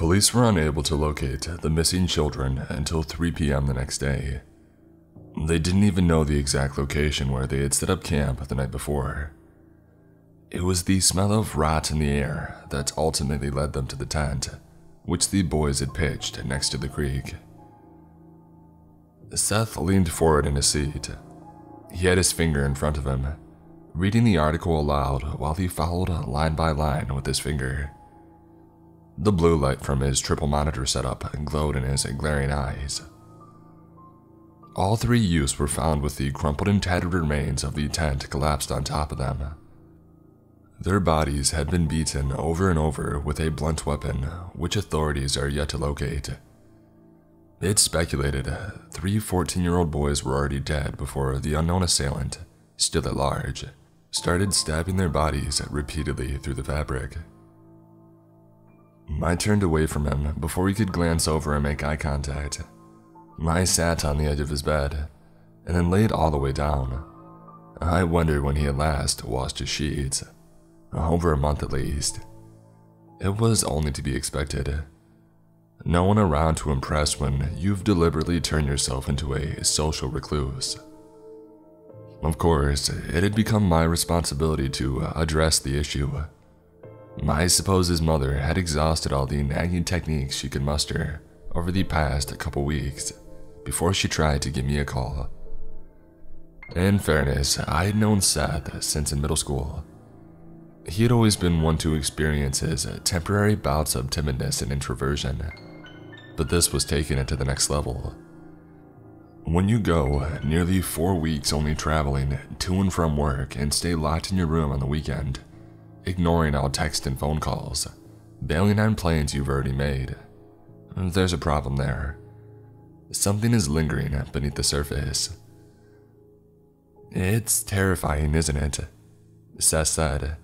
Police were unable to locate the missing children until 3 p.m. the next day. They didn't even know the exact location where they had set up camp the night before. It was the smell of rot in the air that ultimately led them to the tent, which the boys had pitched next to the creek. Seth leaned forward in his seat. He had his finger in front of him, reading the article aloud while he followed line by line with his finger. The blue light from his triple monitor setup glowed in his glaring eyes. All 3 youths were found with the crumpled and tattered remains of the tent collapsed on top of them. Their bodies had been beaten over and over with a blunt weapon, which authorities are yet to locate. It's speculated 3 14-year-old boys were already dead before the unknown assailant, still at large, started stabbing their bodies repeatedly through the fabric. I turned away from him before he could glance over and make eye contact. I sat on the edge of his bed, and then laid all the way down. I wondered when he had last washed his sheets. Over a month at least. It was only to be expected. No one around to impress when you've deliberately turned yourself into a social recluse. Of course, it had become my responsibility to address the issue. I suppose his mother had exhausted all the nagging techniques she could muster over the past couple weeks before she tried to give me a call. In fairness, I had known Seth since in middle school. He had always been one to experience his temporary bouts of timidness and introversion, but this was taking it to the next level. When you go nearly 4 weeks only traveling to and from work and stay locked in your room on the weekend, ignoring all text and phone calls, bailing on plans you've already made, there's a problem there. Something is lingering beneath the surface. It's terrifying, isn't it? Seth said.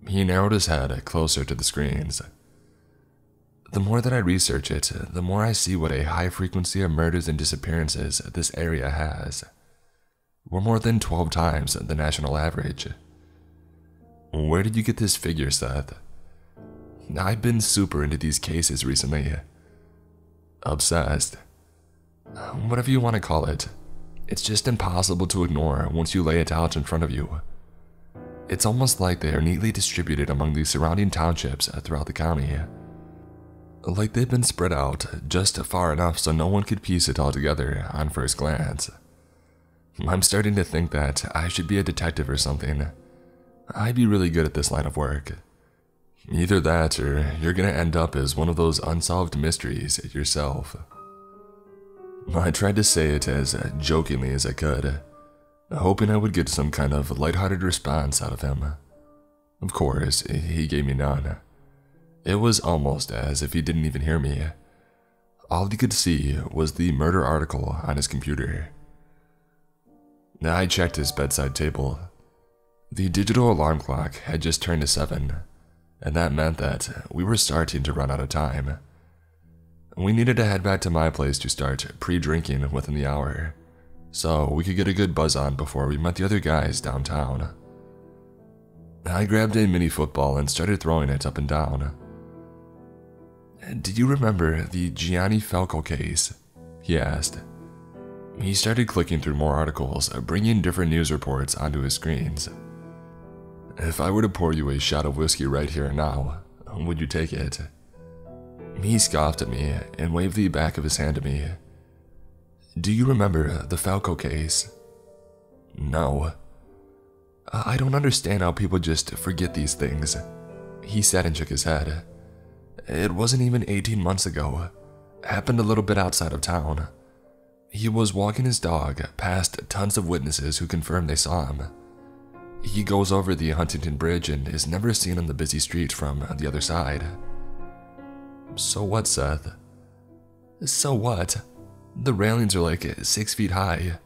He narrowed his head closer to the screens. The more that I research it, the more I see what a high frequency of murders and disappearances this area has. We're more than 12 times the national average. Where did you get this figure, Seth? I've been super into these cases recently. Obsessed. Whatever you want to call it. It's just impossible to ignore once you lay it out in front of you. It's almost like they are neatly distributed among the surrounding townships throughout the county. Like they've been spread out just far enough so no one could piece it all together on first glance. I'm starting to think that I should be a detective or something. I'd be really good at this line of work. Either that or you're gonna end up as one of those unsolved mysteries yourself. I tried to say it as jokingly as I could, hoping I would get some kind of lighthearted response out of him. Of course, he gave me none. It was almost as if he didn't even hear me. All he could see was the murder article on his computer. I checked his bedside table. The digital alarm clock had just turned to 7, and that meant that we were starting to run out of time. We needed to head back to my place to start pre-drinking within the hour, so we could get a good buzz on before we met the other guys downtown. I grabbed a mini football and started throwing it up and down. "Do you remember the Gianni Falco case?" he asked. He started clicking through more articles, bringing different news reports onto his screens. "If I were to pour you a shot of whiskey right here and now, would you take it?" He scoffed at me and waved the back of his hand at me. "Do you remember the Falco case?" "No." "I don't understand how people just forget these things," he said and shook his head. "It wasn't even 18 months ago. Happened a little bit outside of town. He was walking his dog past tons of witnesses who confirmed they saw him. He goes over the Huntington Bridge and is never seen on the busy street from the other side." "So what, Seth?" "So what? The railings are like 6 feet high.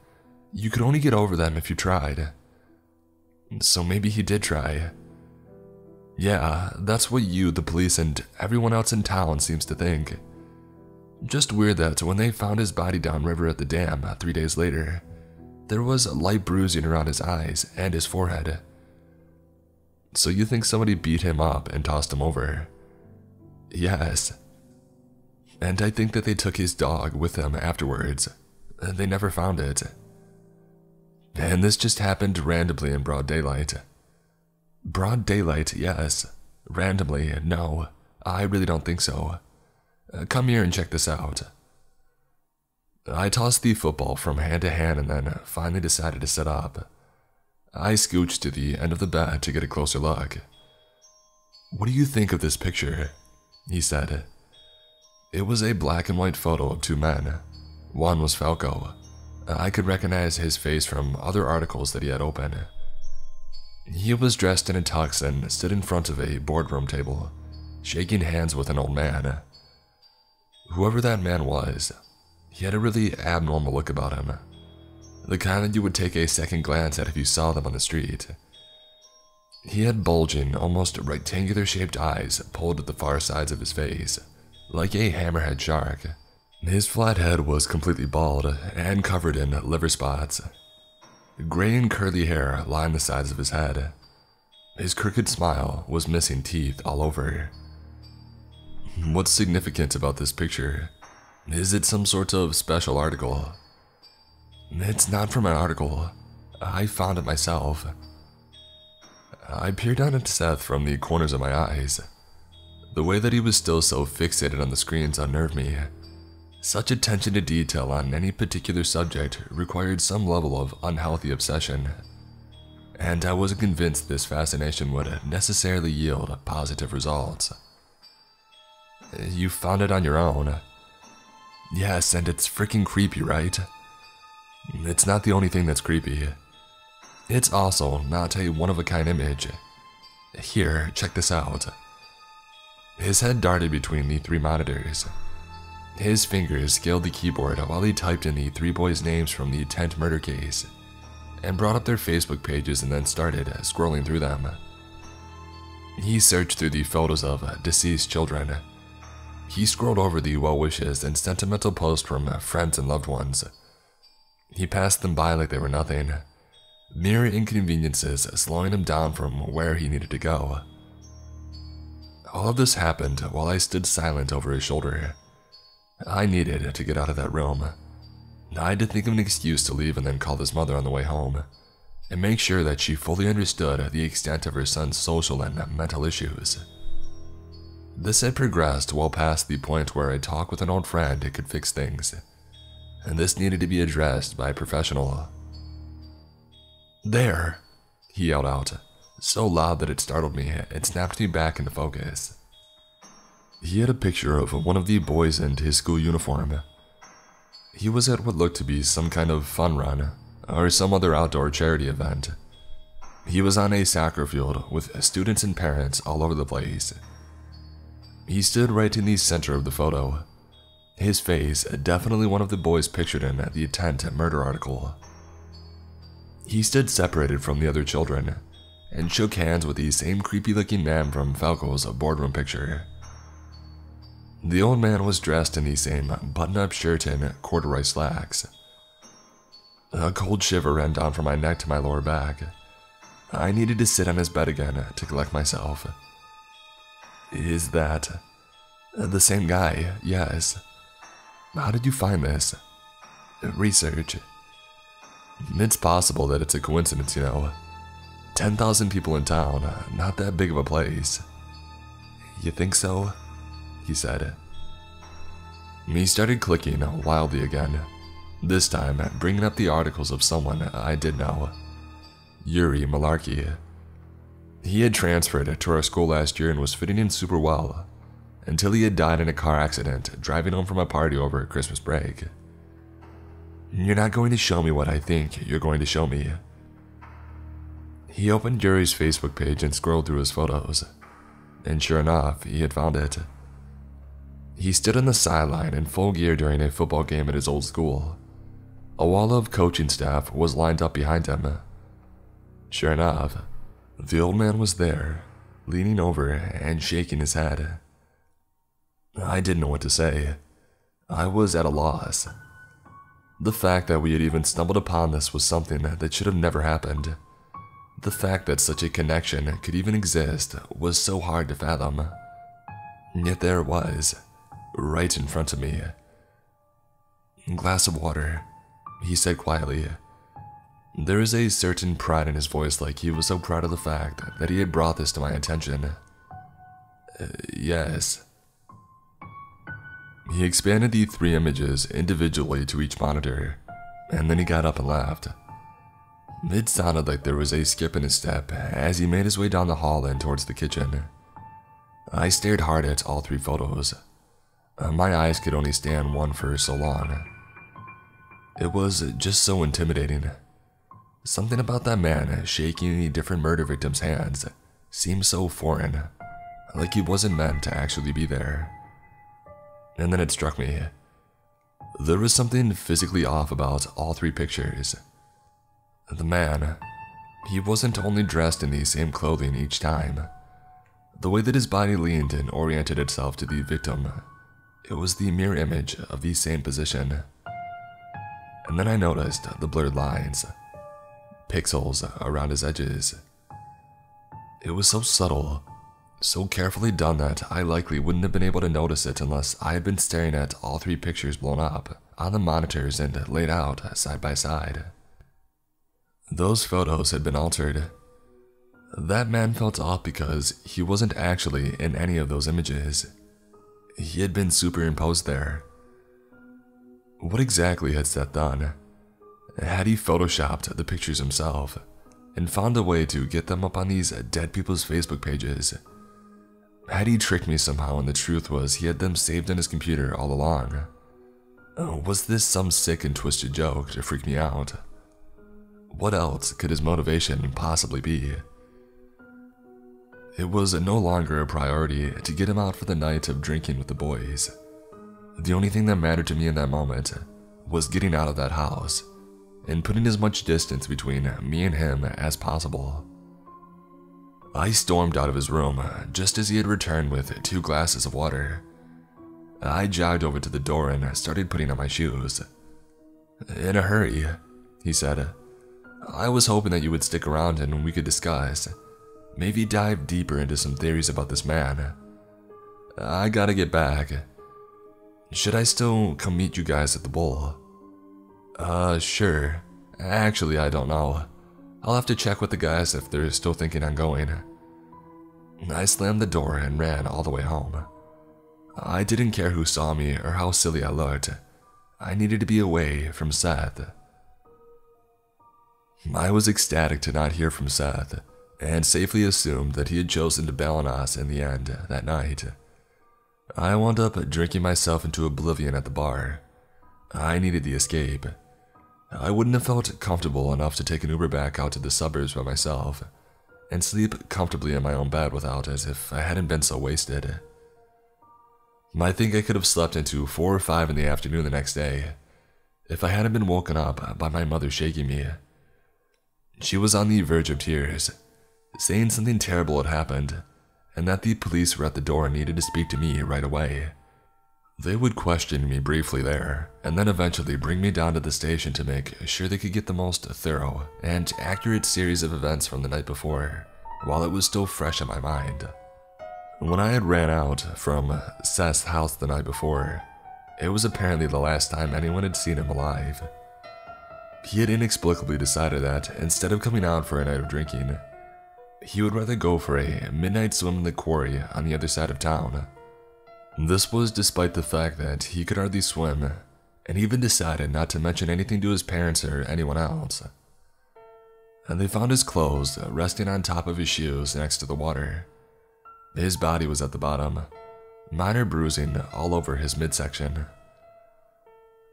You could only get over them if you tried." "So maybe he did try." "Yeah, that's what you, the police, and everyone else in town seems to think. Just weird that when they found his body downriver at the dam 3 days later, there was light bruising around his eyes and his forehead." "So you think somebody beat him up and tossed him over?" "Yes. And I think that they took his dog with them afterwards. They never found it. And this just happened randomly in broad daylight. Broad daylight, yes. Randomly, no. I really don't think so. Come here and check this out. I tossed the football from hand to hand and then finally decided to sit up. I scooched to the end of the bed to get a closer look. "What do you think of this picture?" he said. It was a black and white photo of two men. One was Falco. I could recognize his face from other articles that he had open. He was dressed in a tux and stood in front of a boardroom table, shaking hands with an old man. Whoever that man was, he had a really abnormal look about him. The kind that you would take a second glance at if you saw them on the street. He had bulging, almost rectangular-shaped eyes pulled to the far sides of his face, like a hammerhead shark. His flat head was completely bald and covered in liver spots. Gray and curly hair lined the sides of his head. His crooked smile was missing teeth all over. What's significant about this picture? Is it some sort of special article? It's not from an article. I found it myself. I peered down at Seth from the corners of my eyes. The way that he was still so fixated on the screens unnerved me. Such attention to detail on any particular subject required some level of unhealthy obsession, and I wasn't convinced this fascination would necessarily yield positive results. "You found it on your own." "Yes, and it's freaking creepy, right?" "It's not the only thing that's creepy. It's also not a one-of-a-kind image. Here, check this out." His head darted between the three monitors. His fingers scaled the keyboard while he typed in the three boys' names from the tent murder case, and brought up their Facebook pages and then started scrolling through them. He searched through the photos of deceased children. He scrolled over the well wishes and sentimental posts from friends and loved ones. He passed them by like they were nothing. Mere inconveniences slowing him down from where he needed to go. All of this happened while I stood silent over his shoulder. I needed to get out of that room. I had to think of an excuse to leave and then call his mother on the way home, and make sure that she fully understood the extent of her son's social and mental issues. This had progressed well past the point where a talk with an old friend could fix things, and this needed to be addressed by a professional. "There!" he yelled out, so loud that it startled me and snapped me back into focus. He had a picture of one of the boys in his school uniform. He was at what looked to be some kind of fun run, or some other outdoor charity event. He was on a soccer field with students and parents all over the place. He stood right in the center of the photo. His face, definitely one of the boys pictured in the tent murder article. He stood separated from the other children, and shook hands with the same creepy-looking man from Falco's boardroom picture. The old man was dressed in the same button-up shirt and corduroy slacks. A cold shiver ran down from my neck to my lower back. I needed to sit on his bed again to collect myself. "Is that the same guy?" "Yes." "How did you find this?" "Research." "It's possible that it's a coincidence, you know. 10,000 people in town, not that big of a place." "You think so?" he said. He started clicking wildly again, this time bringing up the articles of someone I did know. Yuri Malarkey. He had transferred to our school last year and was fitting in super well, until he had died in a car accident driving home from a party over Christmas break. "You're not going to show me what I think you're going to show me." He opened Yuri's Facebook page and scrolled through his photos, and sure enough, he had found it. He stood on the sideline in full gear during a football game at his old school. A wall of coaching staff was lined up behind him. Sure enough, the old man was there, leaning over and shaking his head. I didn't know what to say. I was at a loss. The fact that we had even stumbled upon this was something that should have never happened. The fact that such a connection could even exist was so hard to fathom. Yet there it was. right in front of me. "Glass of water," he said quietly. There was a certain pride in his voice, like he was so proud of the fact that he had brought this to my attention. Yes." He expanded the 3 images individually to each monitor, and then he got up and left. It sounded like there was a skip in his step as he made his way down the hall and towards the kitchen. I stared hard at all 3 photos. My eyes could only stand one for so long. It was just so intimidating. Something about that man shaking the different murder victims' hands seemed so foreign, like he wasn't meant to actually be there. And then it struck me. There was something physically off about all 3 pictures. The man, he wasn't only dressed in the same clothing each time. The way that his body leaned and oriented itself to the victim, it was the mirror image of the same position. And then I noticed the blurred lines, pixels around his edges. It was so subtle, so carefully done that I likely wouldn't have been able to notice it unless I had been staring at all 3 pictures blown up on the monitors and laid out side by side. Those photos had been altered. That man felt off because he wasn't actually in any of those images. He had been superimposed there. What exactly had Seth done? Had he photoshopped the pictures himself and found a way to get them up on these dead people's Facebook pages? Had he tricked me somehow and the truth was he had them saved in his computer all along? Was this some sick and twisted joke to freak me out? What else could his motivation possibly be? It was no longer a priority to get him out for the night of drinking with the boys. The only thing that mattered to me in that moment was getting out of that house and putting as much distance between me and him as possible. I stormed out of his room just as he had returned with 2 glasses of water. I jogged over to the door and started putting on my shoes. "In a hurry," he said. "I was hoping that you would stick around and we could discuss, maybe dive deeper into some theories about this man. I gotta get back. Should I still come meet you guys at the bowl?" Sure. Actually, I don't know. I'll have to check with the guys if they're still thinking on going." I slammed the door and ran all the way home. I didn't care who saw me or how silly I looked. I needed to be away from Seth. I was ecstatic to not hear from Seth, and safely assumed that he had chosen to bail on us in the end that night. I wound up drinking myself into oblivion at the bar. I needed the escape. I wouldn't have felt comfortable enough to take an Uber back out to the suburbs by myself and sleep comfortably in my own bed without it if I hadn't been so wasted. I think I could have slept into 4 or 5 in the afternoon the next day if I hadn't been woken up by my mother shaking me. She was on the verge of tears, saying something terrible had happened and that the police were at the door and needed to speak to me right away. They would question me briefly there, and then eventually bring me down to the station to make sure they could get the most thorough and accurate series of events from the night before, while it was still fresh in my mind. When I had ran out from Seth's house the night before, it was apparently the last time anyone had seen him alive. He had inexplicably decided that instead of coming out for a night of drinking, he would rather go for a midnight swim in the quarry on the other side of town. This was despite the fact that he could hardly swim, and even decided not to mention anything to his parents or anyone else. And they found his clothes resting on top of his shoes next to the water. His body was at the bottom, minor bruising all over his midsection.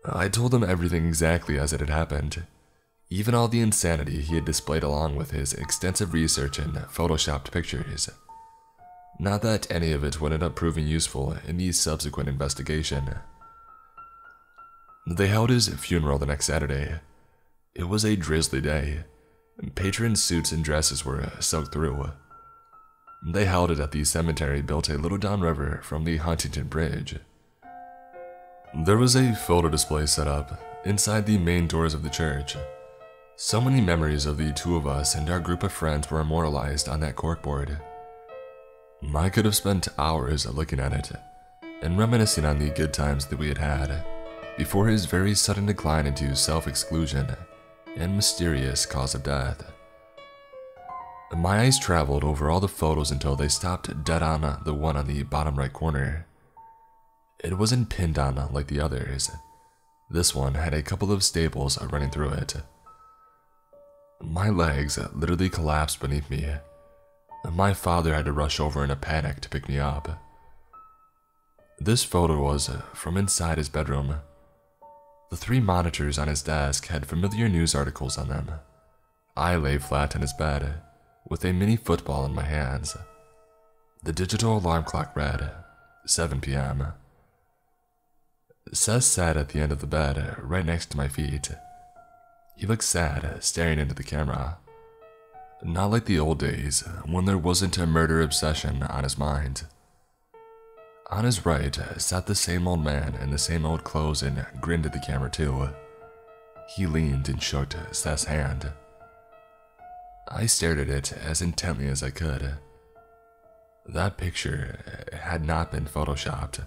I told him everything exactly as it had happened, even all the insanity he had displayed along with his extensive research and photoshopped pictures. Not that any of it would end up proving useful in the subsequent investigation. They held his funeral the next Saturday. It was a drizzly day. Patrons' suits and dresses were soaked through. They held it at the cemetery built a little downriver from the Huntington Bridge. There was a photo display set up inside the main doors of the church. So many memories of the 2 of us and our group of friends were immortalized on that corkboard. I could have spent hours looking at it, and reminiscing on the good times that we had had before his very sudden decline into self-exclusion and mysterious cause of death. My eyes traveled over all the photos until they stopped dead on the one on the bottom right corner. It wasn't pinned on like the others. This one had a couple of staples running through it. My legs literally collapsed beneath me. My father had to rush over in a panic to pick me up. This photo was from inside his bedroom. The 3 monitors on his desk had familiar news articles on them. I lay flat on his bed, with a mini football in my hands. The digital alarm clock read 7 p.m. Seth sat at the end of the bed, right next to my feet. He looked sad, staring into the camera. Not like the old days, when there wasn't a murder obsession on his mind. On his right sat the same old man in the same old clothes and grinned at the camera too. He leaned and shook Seth's hand. I stared at it as intently as I could. That picture had not been photoshopped.